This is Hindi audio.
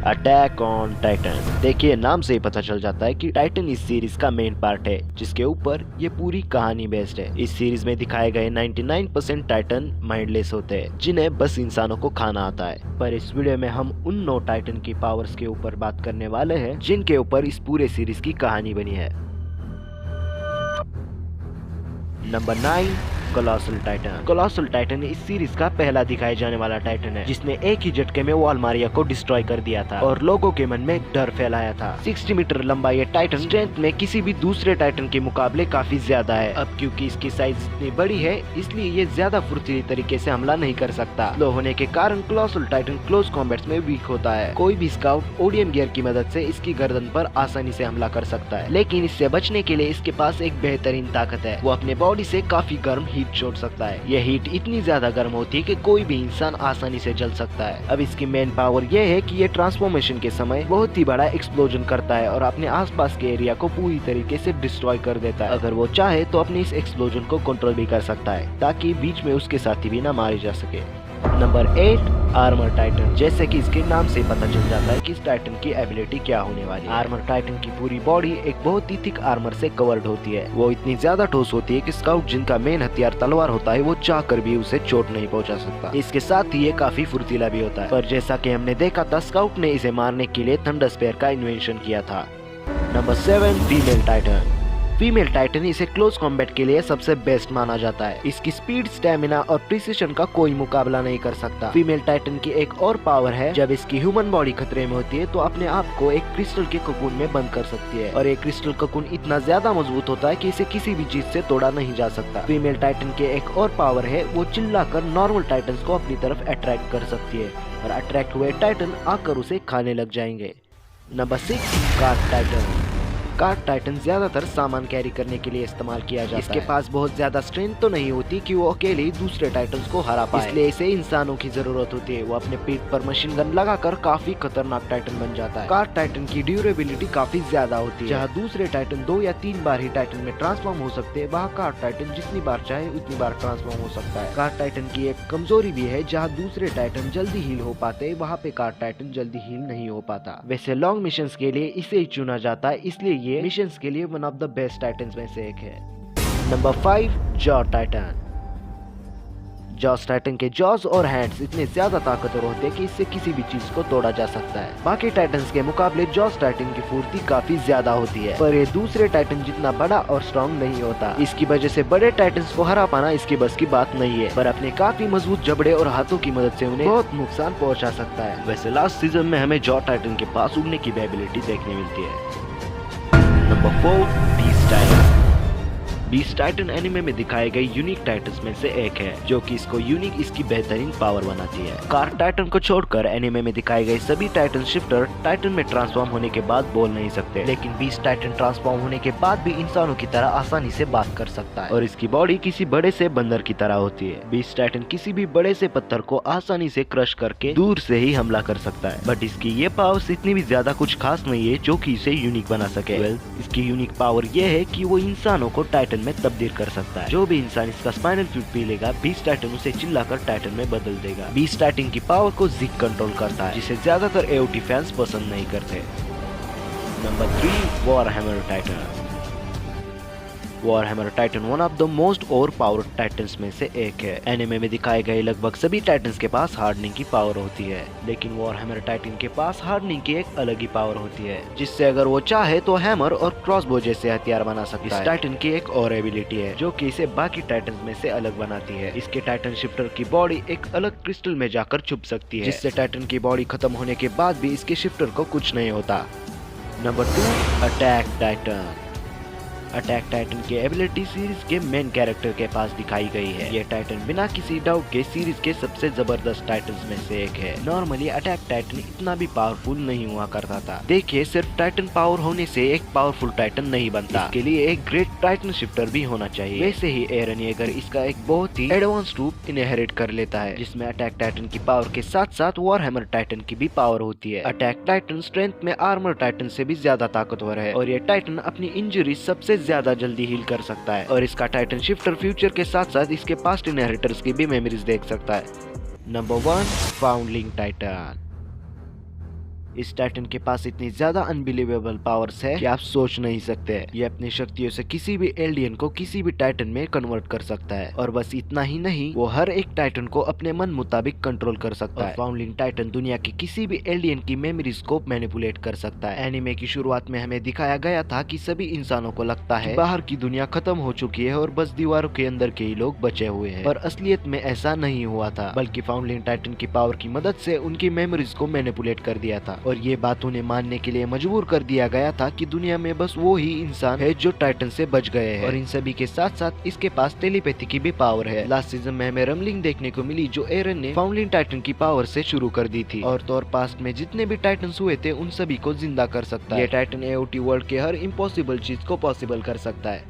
Attack on Titan. देखिए नाम से ही पता चल जाता है कि टाइटन इस सीरीज का मेन पार्ट है जिसके ऊपर ये पूरी कहानी बेस्ड है। इस सीरीज में दिखाए गए 99% टाइटन माइंडलेस होते हैं जिन्हें बस इंसानों को खाना आता है। पर इस वीडियो में हम उन 9 टाइटन की पावर्स के ऊपर बात करने वाले हैं जिनके ऊपर इस पूरे सीरीज की कहानी बनी है। Number 9, colossal Titan. Colossal Titan इस सीरीज का पहला दिखाए जाने वाला टाइटन है जिसने एक ही झटके में वॉलमारिया को डिस्ट्रॉय कर दिया था और लोगों के मन में डर फैलाया था। 60 मीटर लंबा ये टाइटन स्ट्रेंथ में किसी भी दूसरे टाइटन के मुकाबले काफी ज्यादा है। अब क्योंकि इसकी साइज इतनी बड़ी है इसलिए ये ज्यादा फुर्तीली तरीके से हमला नहीं कर सकता। स्लो होने के कारण कोलोसल टाइटन क्लोज कॉम्बैट्स में वीक होता है। कोई भी स्काउट ओडियम गियर की मदद से इसकी गर्दन पर आसानी से हमला कर सकता है, लेकिन इससे बचने के लिए इसके पास एक बेहतरीन ताकत है। वो अपने बॉडी से काफी गर्म हीट छोड़ सकता है। यह हीट इतनी ज्यादा गर्म होती है कि कोई भी इंसान आसानी से जल सकता है। अब इसकी मेन पावर यह है कि ये ट्रांसफॉर्मेशन के समय बहुत ही बड़ा एक्सप्लोजन करता है और अपने आसपास के एरिया को पूरी तरीके से डिस्ट्रॉय कर देता है। अगर वो चाहे तो अपने इस एक्सप्लोजन को कंट्रोल भी कर सकता है ताकि बीच में उसके साथी भी ना मारे जा सके। Number 8, armour Titan. जैसे कि इसके नाम से पता चल जाता है कि इस टाइटन की एबिलिटी क्या होने वाली है। आर्मर टाइटन की पूरी बॉडी एक बहुत ही थिक आर्मर से कवर्ड होती है। वो इतनी ज्यादा ठोस होती है कि स्काउट जिनका मेन हथियार तलवार होता है वो चाहकर भी उसे चोट नहीं पहुंचा सकता। इसके साथ ही ये काफी फुर्तीला भी होता है। पर जैसा कि हमने देखा था स्काउट ने इसे मारने के लिए थंडर स्पेयर का इन्वेंशन किया था। Number 7, female Titan. Female Titan इसे क्लोज कॉम्बैट के लिए सबसे बेस्ट माना जाता है। इसकी स्पीड, स्टेमिना और प्रिसिशन का कोई मुकाबला नहीं कर सकता। फीमेल टाइटन की एक और पावर है, जब इसकी ह्यूमन बॉडी खतरे में होती है तो अपने आप को एक क्रिस्टल के कोकून में बंद कर सकती है और एक क्रिस्टल कोकून इतना ज्यादा मजबूत होता है कि इसे किसी भी चीज से तोड़ा नहीं जा सकता। फीमेल टाइटन के एक और पावर है, वो चिल्लाकर नॉर्मल टाइटन को अपनी तरफ अट्रैक्ट कर सकती है और अट्रैक्ट हुए टाइटन आकर उसे खाने लग जाएंगे। Number 6, card Titan. Card Titan ज्यादातर सामान कैरी करने के लिए इस्तेमाल किया जाता है। इसके पास बहुत ज्यादा स्ट्रेंथ तो नहीं होती कि वो अकेले ही दूसरे टाइटन्स को हरा पाए, इसलिए इसे इंसानों की जरूरत होती है। वो अपने पीठ पर मशीन गन लगाकर काफी खतरनाक टाइटन बन जाता है। कार्ड टाइटन की ड्यूरेबिलिटी काफी ज्यादा होती है। जहाँ दूसरे टाइटन 2 या 3 बार ही टाइटन में ट्रांसफॉर्म हो सकते हैं, वहाँ कार्ड टाइटन जितनी बार चाहे उतनी बार ट्रांसफॉर्म हो सकता है। कार्ड टाइटन की एक कमजोरी भी है, जहाँ दूसरे टाइटन जल्दी हील हो पाते हैं वहाँ पे कार्ड टाइटन जल्दी हील नहीं हो पाता। वैसे लॉन्ग मिशन के लिए इसे ही चुना जाता है, इसलिए ये मिशन के लिए one of the best titans में से एक है। Number 5, jaw titan. Jaws titan के जॉस और हैंड्स इतने ज्यादा ताकतवर होते हैं कि इससे किसी भी चीज को तोड़ा जा सकता है। बाकी टाइटन्स के मुकाबले जॉस टाइटन की फुर्ती काफी ज्यादा होती है, पर ये दूसरे टाइटन जितना बड़ा और स्ट्रॉन्ग नहीं होता। इसकी वजह से बड़े टाइटन्स को हरा पाना इसकी बस की बात नहीं है, पर अपने काफी मजबूत जबड़े और हाथों की मदद से उन्हें बहुत नुकसान पहुँचा सकता है। वैसे लास्ट सीजन में हमें जॉ टाइटन के पास उड़ने की एबिलिटी देखने मिलती है। Number 4, beast Titan. Beast Titan anime में दिखाए गए यूनिक टाइटन्स में से एक है, जो कि इसको यूनिक इसकी बेहतरीन पावर बनाती है। कार्ड टाइटन को छोड़कर एनिमे में दिखाए गए सभी टाइटन शिफ्टर टाइटन में ट्रांसफॉर्म होने के बाद बोल नहीं सकते, लेकिन बीस्ट टाइटन ट्रांसफॉर्म होने के बाद भी इंसानों की तरह आसानी से बात कर सकता है और इसकी बॉडी किसी बड़े से बंदर की तरह होती है। बीस्ट टाइटन किसी भी बड़े से पत्थर को आसानी से क्रश करके दूर से ही हमला कर सकता है, बट इसकी ये पावर्स इतनी भी ज्यादा कुछ खास नहीं है जो कि इसे यूनिक बना सके। इसकी यूनिक पावर ये है कि वो इंसानों को टाइटन में तब्दील कर सकता है। जो भी इंसान इसका स्पाइनल फ्लूइड पी लेगा, बीस्ट टाइटन उसे चिल्लाकर टाइटन में बदल देगा। बीस्ट टाइटन की पावर को जिग कंट्रोल करता है, जिसे ज्यादातर एओटी फैंस पसंद नहीं करते। Number 3, Warhammer Titan. Warhammer Titan one of the most over powered titans में से एक है। एनिमे में दिखाए गए लगभग सभी टाइटन्स के पास हार्डनिंग की पावर होती है, लेकिन वॉरहैमर टाइटन के पास हार्डनिंग की एक अलग ही पावर होती है, जिससे अगर वो चाहे तो हैमर और क्रॉसबो जैसे हथियार बना सकता है। इस टाइटन की एक और एबिलिटी है जो कि इसे बाकी टाइटन्स में से अलग बनाती है। इसके टाइटन शिफ्टर की बॉडी एक अलग क्रिस्टल में जाकर छुप सकती है, जिससे टाइटन की बॉडी खत्म होने के बाद भी इसके शिफ्टर को कुछ नहीं होता। Number 2, attack Titan. Attack Titan की एबिलिटी सीरीज के मेन कैरेक्टर के पास दिखाई गई है। ये टाइटन बिना किसी डाउट के सीरीज के सबसे जबरदस्त टाइटन्स में से एक है। नॉर्मली अटैक टाइटन इतना भी पावरफुल नहीं हुआ करता था। देखिए, सिर्फ टाइटन पावर होने से एक पावरफुल टाइटन नहीं बनता, इसके लिए एक ग्रेट टाइटन शिफ्टर भी होना चाहिए। वैसे ही एरन येगर इसका एक बहुत ही एडवांस रूप इनहेरिट कर लेता है, जिसमें अटैक टाइटन की पावर के साथ साथ वॉरहैमर टाइटन की भी पावर होती है। अटैक टाइटन स्ट्रेंथ में आर्मर टाइटन से भी ज्यादा ताकतवर है और ये टाइटन अपनी इंजरी सबसे ज्यादा जल्दी हील कर सकता है और इसका टाइटन शिफ्टर फ्यूचर के साथ साथ इसके पास्ट इनहेरिटर्स की भी मेमोरीज देख सकता है। Number 1, फाउंडलिंग Titan. इस टाइटन के पास इतनी ज्यादा अनबिलीवेबल पावर्स है कि आप सोच नहीं सकते। ये अपनी शक्तियों से किसी भी एलियन को किसी भी टाइटन में कन्वर्ट कर सकता है, और बस इतना ही नहीं, वो हर एक टाइटन को अपने मन मुताबिक कंट्रोल कर सकता है। फाउंडलिंग टाइटन दुनिया की किसी भी एलियन की मेमोरीज को मैनिपुलेट कर सकता है। एनिमे की शुरुआत में हमें दिखाया गया था कि सभी इंसानों को लगता है बाहर की दुनिया खत्म हो चुकी है और बस दीवारों के अंदर के ही लोग बचे हुए हैं, पर असलियत में ऐसा नहीं हुआ था, बल्कि फाउंडलिंग टाइटन की पावर की मदद से उनकी मेमोरीज को मैनिपुलेट कर दिया था, और ये बात उन्हें मानने के लिए मजबूर कर दिया गया था कि दुनिया में बस वो ही इंसान है जो टाइटन से बच गए हैं। और इन सभी के साथ साथ इसके पास टेलीपैथी की भी पावर है। लास्ट सीजन में हमें रमलिंग देखने को मिली जो एरन ने फाउंडलिंग टाइटन की पावर से शुरू कर दी थी, और पास्ट में जितने भी टाइटन्स हुए थे उन सभी को जिंदा कर सकता है। ये टाइटन एओटी वर्ल्ड के हर इम्पॉसिबल चीज को पॉसिबल कर सकता है।